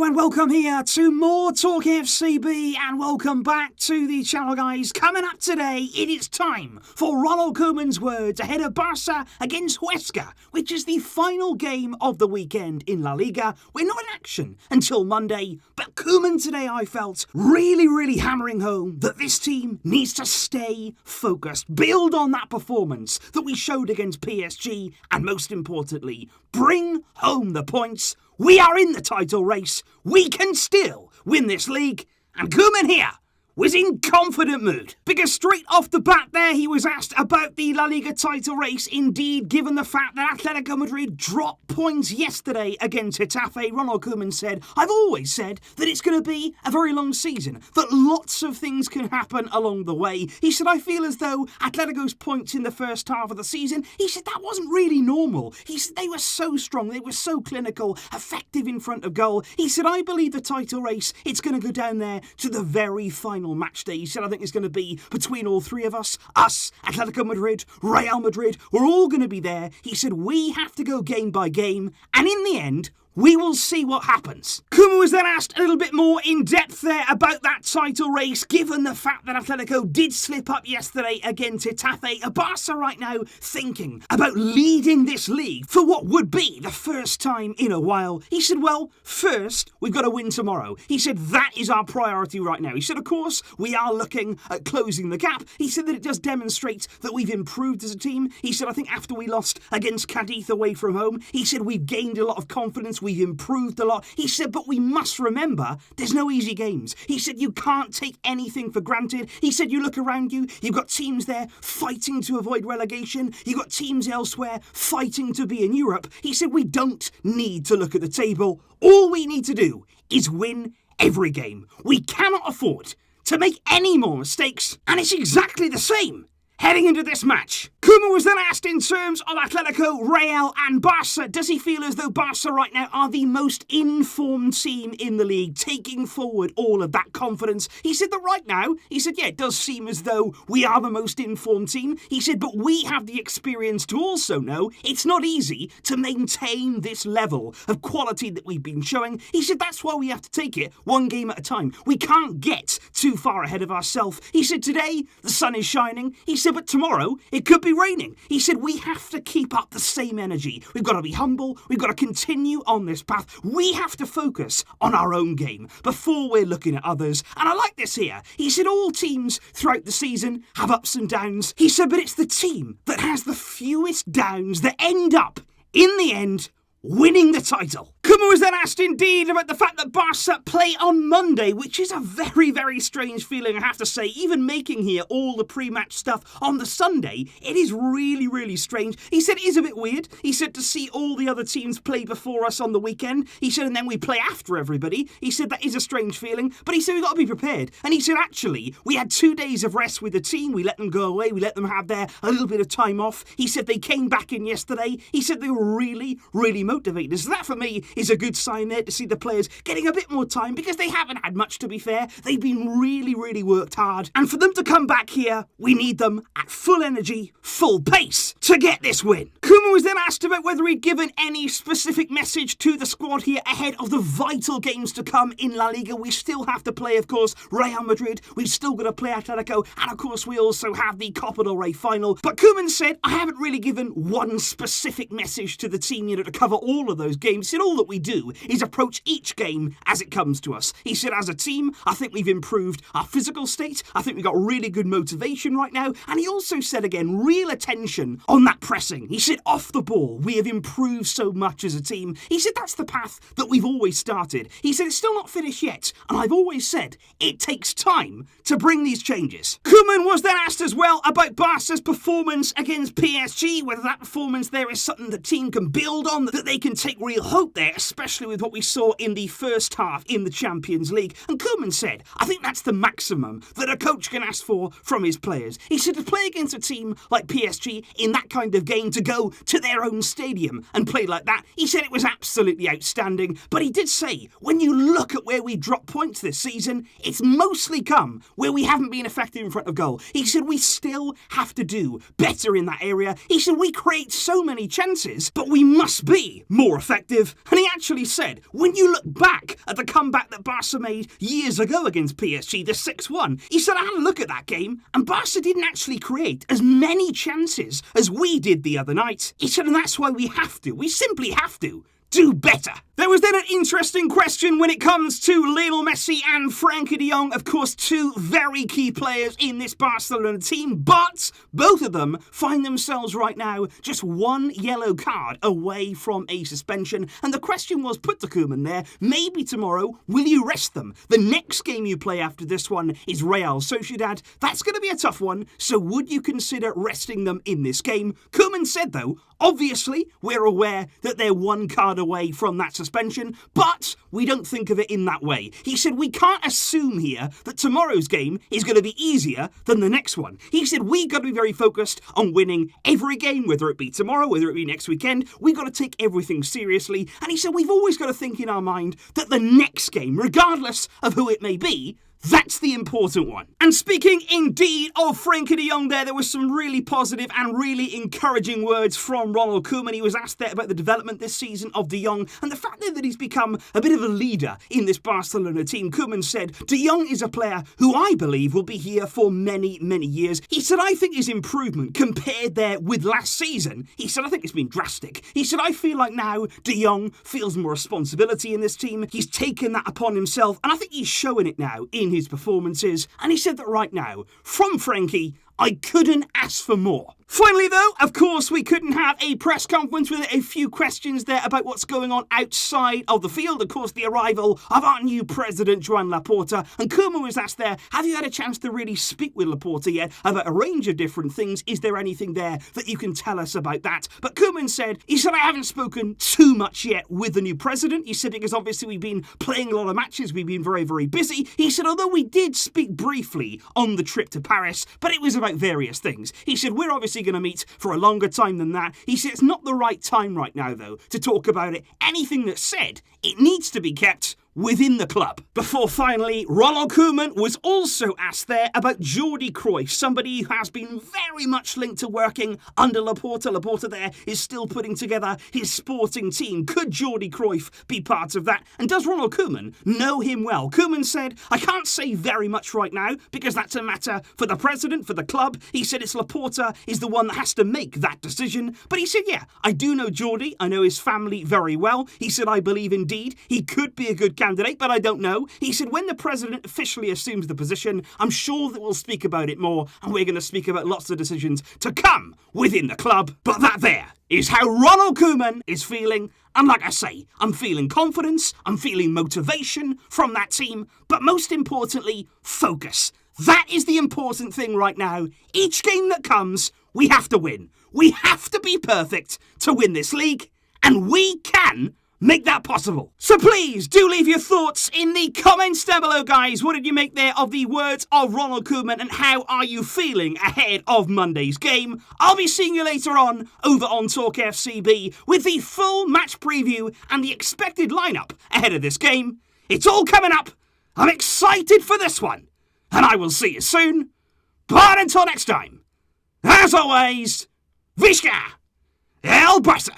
Hello and welcome here to more TALKFCB and welcome back to the channel, guys. Coming up today, it is time for Ronald Koeman's words ahead of Barça against Huesca, which is the final game of the weekend in La Liga. We're not in action until Monday, but Koeman today, I felt, really hammering home that this team needs to stay focused, build on that performance that we showed against PSG, and most importantly, bring home the points. We are in the title race. We can still win this league. And Koeman here was in confident mood, because straight off the bat there he was asked about the La Liga title race. Indeed, given the fact that Atletico Madrid dropped points yesterday against Getafe, Ronald Koeman said, "I've always said that it's going to be a very long season, that lots of things can happen along the way." He said, "I feel as though Atletico's points in the first half of the season," he said, "that wasn't really normal." He said, "They were so strong, they were so clinical, effective in front of goal." He said, "I believe the title race, it's going to go down there to the very final match day." He said, "I think it's going to be between all three of us, Atletico Madrid, Real Madrid, we're all going to be there." He said, "We have to go game by game, and in the end, we will see what happens." Koeman was then asked a little bit more in depth there about that title race, given the fact that Atletico did slip up yesterday against Getafe. Barça right now thinking about leading this league for what would be the first time in a while. He said, "Well, first, we've got to win tomorrow." He said, "That is our priority right now." He said, "Of course, we are looking at closing the gap." He said that it does demonstrate that we've improved as a team. He said, "I think after we lost against Cadiz away from home," he said, "we've gained a lot of confidence. We've improved a lot." He said, "But we must remember, there's no easy games." He said, "You can't take anything for granted." He said, "You look around you, you've got teams there fighting to avoid relegation. You've got teams elsewhere fighting to be in Europe." He said, "We don't need to look at the table. All we need to do is win every game. We cannot afford to make any more mistakes." And it's exactly the same heading into this match. Koeman was then asked in terms of Atletico, Real and Barça, does he feel as though Barça right now are the most informed team in the league, taking forward all of that confidence? He said that right now, he said, yeah, it does seem as though we are the most informed team. He said, but we have the experience to also know it's not easy to maintain this level of quality that we've been showing. He said, that's why we have to take it one game at a time. We can't get too far ahead of ourselves. He said, today, the sun is shining. He said, but tomorrow, it could be raining. He said, we have to keep up the same energy. We've got to be humble. We've got to continue on this path. We have to focus on our own game before we're looking at others. And I like this here. He said, all teams throughout the season have ups and downs. He said, but it's the team that has the fewest downs that end up, in the end, winning the title. Koeman was then asked indeed about the fact that Barça play on Monday, which is a very strange feeling, I have to say. Even making here all the pre-match stuff on the Sunday, it is really strange. He said it is a bit weird. He said to see all the other teams play before us on the weekend. He said, and then we play after everybody. He said that is a strange feeling, but he said we've got to be prepared. And he said, actually, we had 2 days of rest with the team. We let them go away. We let them have a little bit of time off. He said they came back in yesterday. He said they were really motivated. So that for me is a good sign there to see the players getting a bit more time, because they haven't had much, to be fair. They've been really worked hard. And for them to come back here, we need them at full energy, full pace to get this win. Koeman was then asked about whether he'd given any specific message to the squad here ahead of the vital games to come in La Liga. We still have to play, of course, Real Madrid. We've still got to play Atletico. And of course, we also have the Copa del Rey final. But Koeman said, I haven't really given one specific message to the team, to cover all of those games. He said, all that we do is approach each game as it comes to us. He said, as a team, I think we've improved our physical state. I think we've got really good motivation right now. And he also said again, real attention on that pressing. He said, off the ball, we have improved so much as a team. He said, that's the path that we've always started. He said, it's still not finished yet. And I've always said, it takes time to bring these changes. Koeman was then asked as well about Barca's performance against PSG, whether that performance there is something the team can build on, that they can take real hope there, especially with what we saw in the first half in the Champions League. And Koeman said, I think that's the maximum that a coach can ask for from his players. He said to play against a team like PSG in that kind of game, to go to their own stadium and play like that, he said it was absolutely outstanding. But he did say, when you look at where we dropped points this season, it's mostly come where we haven't been effective in front of goal. He said we still have to do better in that area. He said we create so many chances, but we must be more effective. And he actually said, when you look back at the comeback that Barca made years ago against PSG, the 6-1, he said, I had a look at that game, and Barca didn't actually create as many chances as we did the other night. He said, and that's why we simply have to do better. There was then an interesting question when it comes to Lionel Messi and Frenkie de Jong. Of course, two very key players in this Barcelona team, but both of them find themselves right now just one yellow card away from a suspension. And the question was put to Koeman there, maybe tomorrow, will you rest them? The next game you play after this one is Real Sociedad. That's going to be a tough one, so would you consider resting them in this game? Koeman said, though, obviously, we're aware that they're one card away from that suspension, but we don't think of it in that way. He said, we can't assume here that tomorrow's game is going to be easier than the next one. He said, we got to be very focused on winning every game, whether it be tomorrow, whether it be next weekend. We got to take everything seriously. And he said, we've always got to think in our mind that the next game, regardless of who it may be, that's the important one. And speaking indeed of Frenkie de Jong there was some really positive and really encouraging words from Ronald Koeman. He was asked there about the development this season of de Jong and the fact that he's become a bit of a leader in this Barcelona team. Koeman said, de Jong is a player who I believe will be here for many, many years. He said, I think his improvement compared there with last season, he said, I think it's been drastic. He said, I feel like now de Jong feels more responsibility in this team. He's taken that upon himself, and I think he's showing it now in his performances. And he said that right now, from Frenkie, I couldn't ask for more. Finally, though, of course, we couldn't have a press conference with a few questions there about what's going on outside of the field. Of course, the arrival of our new president, Joan Laporta. And Koeman was asked there, have you had a chance to really speak with Laporta yet about a range of different things? Is there anything there that you can tell us about that? But Koeman said, I haven't spoken too much yet with the new president. He said, because obviously we've been playing a lot of matches. We've been very, very busy. He said, although we did speak briefly on the trip to Paris, but it was about various things. He said, we're obviously going to meet for a longer time than that. He said it's not the right time right now, though, to talk about it. Anything that's said, it needs to be kept within the club. Before finally, Ronald Koeman was also asked there about Jordi Cruyff, somebody who has been very much linked to working under Laporta. Laporta there is still putting together his sporting team. Could Jordi Cruyff be part of that? And does Ronald Koeman know him well? Koeman said, I can't say very much right now because that's a matter for the president, for the club. He said it's Laporta is the one that has to make that decision. But he said, yeah, I do know Jordi. I know his family very well. He said, I believe indeed he could be a good candidate, but I don't know. He said, when the president officially assumes the position, I'm sure that we'll speak about it more, and we're going to speak about lots of decisions to come within the club. But that there is how Ronald Koeman is feeling. And like I say, I'm feeling confidence, I'm feeling motivation from that team, but most importantly, focus. That is the important thing right now. Each game that comes, we have to win. We have to be perfect to win this league, and we can make that possible. So please do leave your thoughts in the comments down below, guys. What did you make there of the words of Ronald Koeman, and how are you feeling ahead of Monday's game? I'll be seeing you later on over on TALKFCB with the full match preview and the expected lineup ahead of this game. It's all coming up. I'm excited for this one, and I will see you soon. But until next time, as always, Huesca, El Barça.